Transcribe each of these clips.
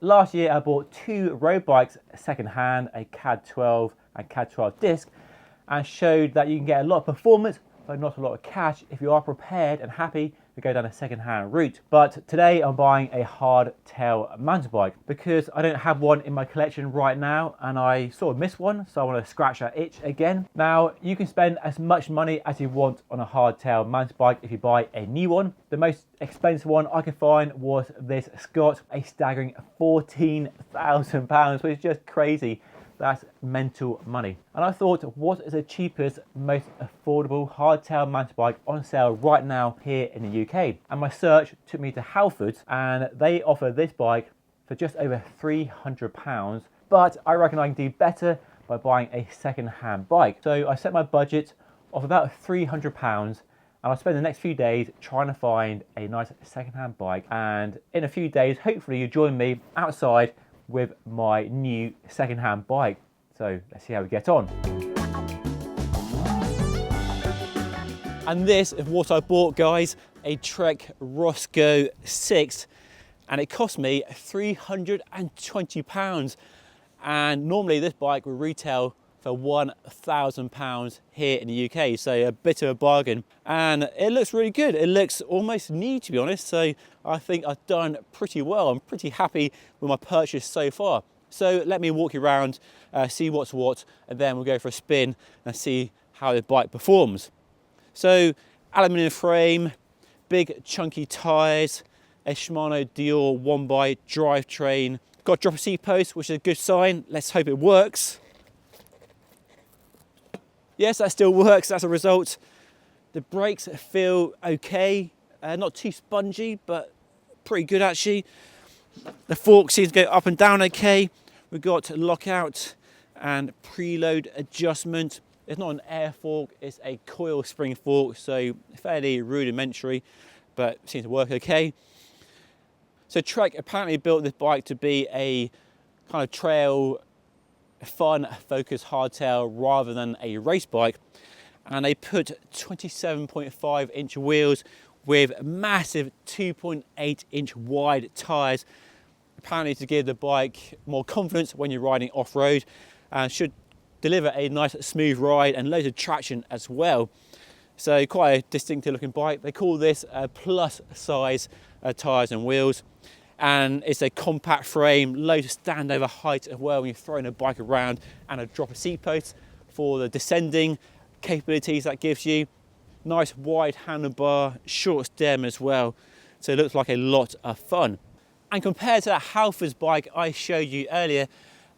Last year I bought two road bikes second hand, a CAD 12 and CAD 12 disc, and showed that you can get a lot of performance but not a lot of cash if you are prepared and happy to go down a second-hand route. But today I'm buying a hardtail mountain bike because I don't have one in my collection right now and I sort of miss one, so I want to scratch that itch again. Now, you can spend as much money as you want on a hardtail mountain bike if you buy a new one. The most expensive one I could find was this Scott, a staggering £14,000, which is just crazy. That's mental money. And I thought, what is the cheapest, most affordable hardtail mountain bike on sale right now here in the UK? And my search took me to Halfords, and they offer this bike for just over £300. But I reckon I can do better by buying a second-hand bike. So I set my budget of about £300, and I'll spend the next few days trying to find a nice second-hand bike. And in a few days, hopefully you join me outside with my new second-hand bike. So let's see how we get on. And this is what I bought, guys, a Trek Roscoe 6, and it cost me £320. And normally this bike would retail for £1,000 here in the UK, so a bit of a bargain. And it looks really good. It looks almost new, to be honest, so I think I've done pretty well. I'm pretty happy with my purchase so far. So let me walk you around, see what's what, and then we'll go for a spin and see how the bike performs. So, aluminium frame, big chunky tyres, a Shimano Dior 1x drivetrain. Got a dropper seat post, which is a good sign. Let's hope it works. Yes, that still works, that's a result. The brakes feel okay, not too spongy, but pretty good actually. The fork seems to go up and down okay. We've got lockout and preload adjustment. It's not an air fork, it's a coil spring fork, so fairly rudimentary, but seems to work okay. So Trek apparently built this bike to be a kind of trail fun focused hardtail rather than a race bike, and they put 27.5 inch wheels with massive 2.8 inch wide tyres, apparently to give the bike more confidence when you're riding off-road, and should deliver a nice smooth ride and loads of traction as well. So quite a distinctive looking bike. They call this plus size tyres and wheels. And it's a compact frame, loads of standover height as well when you're throwing a bike around, and a dropper seat post for the descending capabilities that gives you. Nice wide handlebar, short stem as well, so it looks like a lot of fun. And compared to that Halfords bike I showed you earlier,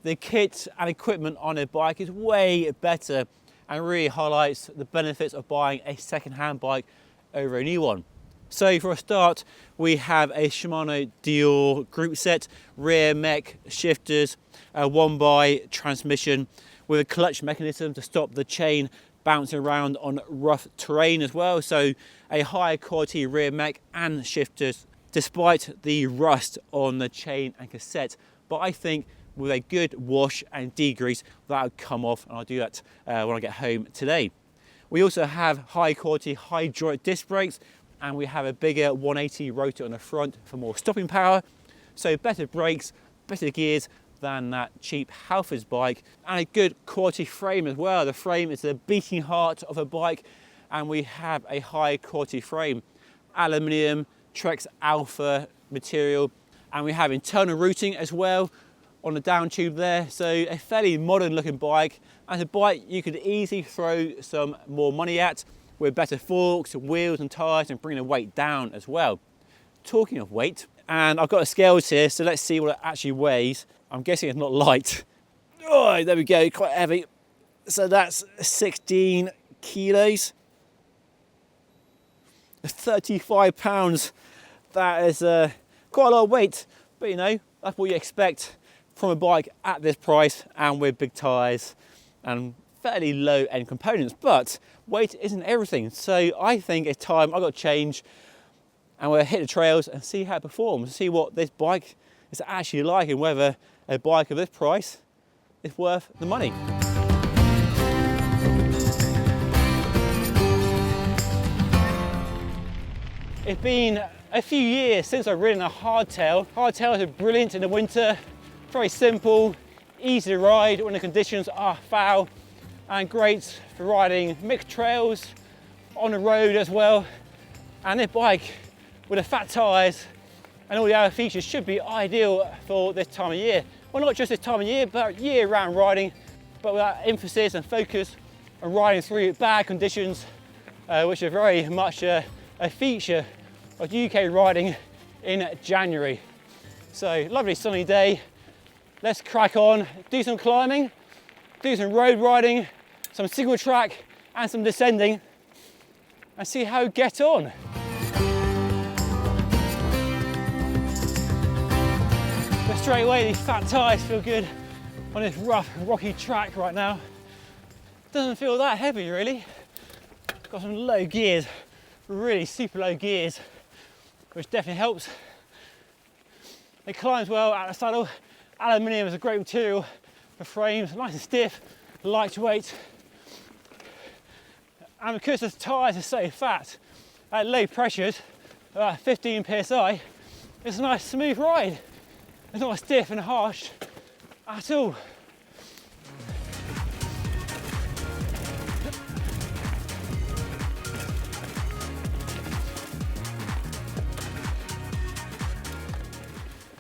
the kit and equipment on a bike is way better and really highlights the benefits of buying a second-hand bike over a new one. So for a start, we have a Shimano Dior group set, rear mech, shifters, a 1x transmission with a clutch mechanism to stop the chain bouncing around on rough terrain as well. So a high quality rear mech and shifters despite the rust on the chain and cassette. But I think with a good wash and degrease, that'll come off, and I'll do that when I get home today. We also have high quality hydraulic disc brakes, and we have a bigger 180 rotor on the front for more stopping power. So better brakes, better gears than that cheap Halfords bike, and a good quality frame as well. The frame is the beating heart of a bike, and we have a high quality frame. Aluminium, Trex Alpha material, and we have internal routing as well on the down tube there. So a fairly modern looking bike, and a bike you could easily throw some more money at, with better forks, wheels and tyres, and bring the weight down as well. Talking of weight, and I've got the scales here, so let's see what it actually weighs. I'm guessing it's not light. Oh, there we go, quite heavy. So that's 16 kilos. 35 pounds. That is quite a lot of weight, but you know, that's what you expect from a bike at this price and with big tyres and fairly low end components. But weight isn't everything, so I think it's time I got to change, and we'll hit the trails and see how it performs, see what this bike is actually like, and whether a bike of this price is worth the money. It's been a few years since I've ridden a hardtail. Hardtails are brilliant in the winter, very simple, easy to ride when the conditions are foul, and great for riding mixed trails, on the road as well. And this bike with the fat tyres and all the other features should be ideal for this time of year. Well, not just this time of year, but year-round riding, but with that emphasis and focus on riding through bad conditions, which are very much a feature of UK riding in January. So, lovely sunny day. Let's crack on, do some climbing, do some road riding, some single track and some descending, and see how we get on. But straight away, these fat tyres feel good on this rough, rocky track right now. Doesn't feel that heavy really. Got some low gears, really super low gears, which definitely helps. It climbs well at the saddle. Aluminium is a great material for frames, nice and stiff, lightweight. And because the tyres are so fat, at low pressures, about 15 psi, it's a nice smooth ride. It's not stiff and harsh at all.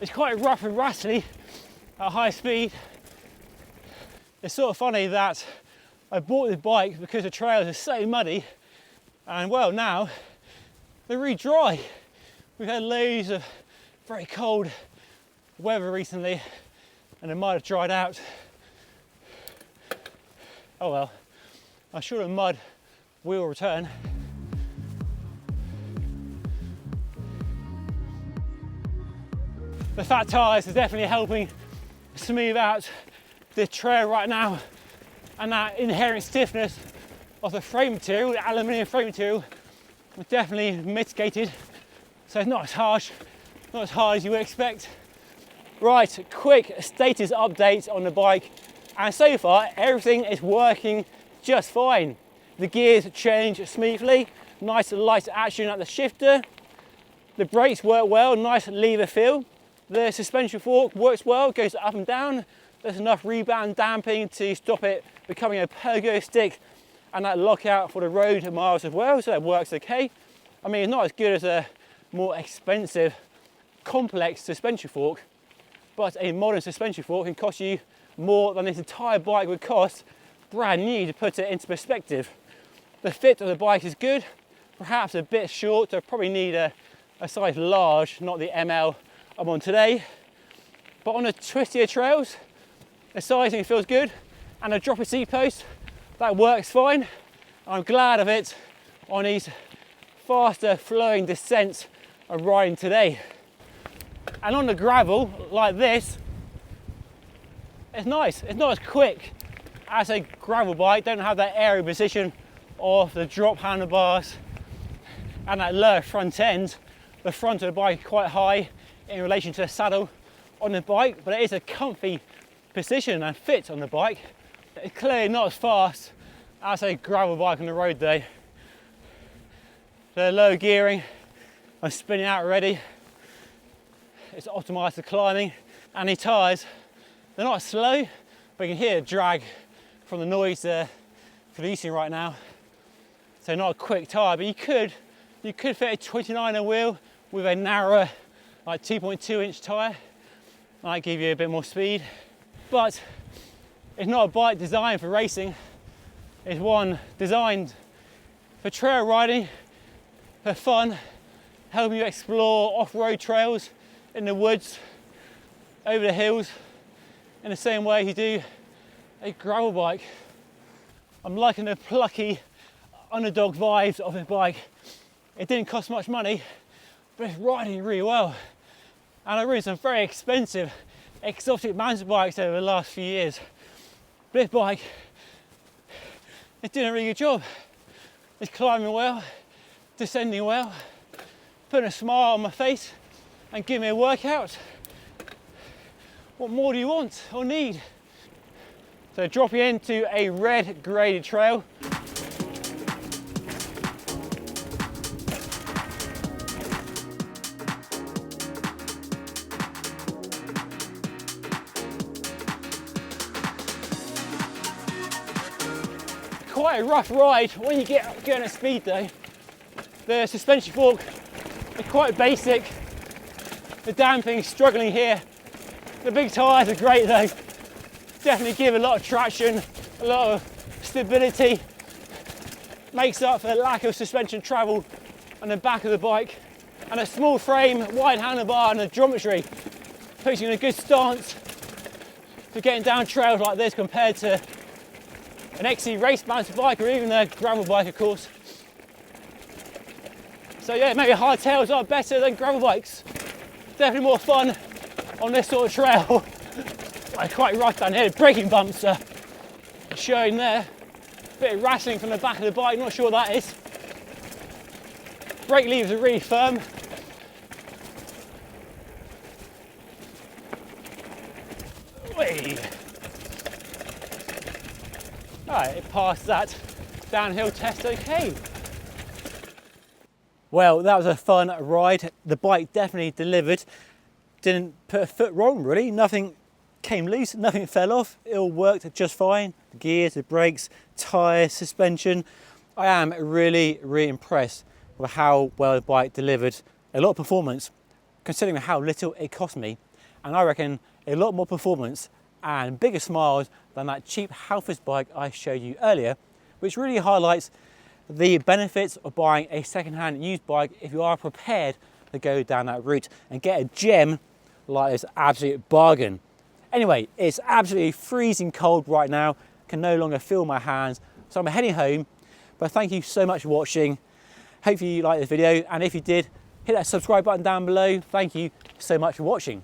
It's quite rough and rattly at high speed. It's sort of funny that I bought this bike because the trails are so muddy, and well, now they're really dry. We've had loads of very cold weather recently and the mud has dried out. Oh well, I'm sure the mud will return. The fat tyres are definitely helping smooth out the trail right now, and that inherent stiffness of the frame material, the aluminium frame material, was definitely mitigated, so it's not as harsh, not as hard as you would expect. Right, quick status update on the bike, and so far everything is working just fine. The gears change smoothly, nice light action at the shifter, the brakes work well, nice lever feel. The suspension fork works well, goes up and down. There's enough rebound damping to stop it becoming a pogo stick, and that lockout for the road miles as well, so that works okay. I mean, it's not as good as a more expensive, complex suspension fork, but a modern suspension fork can cost you more than this entire bike would cost brand new, to put it into perspective. The fit of the bike is good, perhaps a bit short, so probably need a size large, not the ML I'm on today. But on the twistier trails, the sizing feels good, and the dropper seat post, that works fine. I'm glad of it on these faster flowing descents I'm riding today. And on the gravel like this, it's nice. It's not as quick as a gravel bike, don't have that aero position of the drop handlebars and that lower front end. The front of the bike is quite high in relation to the saddle on the bike, but it is a comfy position and fit on the bike. It's clearly not as fast as a gravel bike on the road though. The low gearing, I'm spinning out already. It's optimised for climbing, and the tyres, they're not slow, but you can hear the drag from the noise they're producing right now. So not a quick tyre, but you could fit a 29er wheel with a narrower, like 2.2 inch tyre. Might give you a bit more speed, but it's not a bike designed for racing. It's one designed for trail riding, for fun, helping you explore off-road trails in the woods, over the hills, in the same way you do a gravel bike. I'm liking the plucky underdog vibes of this bike. It didn't cost much money, but it's riding really well. And I've ridden some very expensive, exotic mountain bikes over the last few years. But this bike, it's doing a really good job. It's climbing well, descending well, putting a smile on my face and giving me a workout. What more do you want or need? So dropping into a red graded trail. quite a rough ride when you get going at speed though. The suspension fork is quite basic. The damping's struggling here. The big tyres are great though. Definitely give a lot of traction, a lot of stability. Makes up for the lack of suspension travel on the back of the bike. And a small frame, wide handlebar and a geometry puts you in a good stance for getting down trails like this compared to an XC race mountain bike or even a gravel bike of course. So yeah, maybe hardtails are better than gravel bikes. Definitely more fun on this sort of trail. Quite rough down here, braking bumps are showing there. Bit of rattling from the back of the bike, not sure what that is. Brake levers are really firm. Whee. Alright, it passed that downhill test okay. Well, that was a fun ride. The bike definitely delivered. Didn't put a foot wrong really. Nothing came loose, nothing fell off. It all worked just fine. The gears, the brakes, tyres, suspension. I am really, really impressed with how well the bike delivered. A lot of performance, considering how little it cost me. And I reckon a lot more performance and bigger smiles than that cheap Halfords bike I showed you earlier, which really highlights the benefits of buying a second-hand used bike if you are prepared to go down that route and get a gem like this absolute bargain. Anyway, it's absolutely freezing cold right now, can no longer feel my hands, so I'm heading home. But thank you so much for watching. Hopefully you liked this video, and if you did, hit that subscribe button down below. Thank you so much for watching.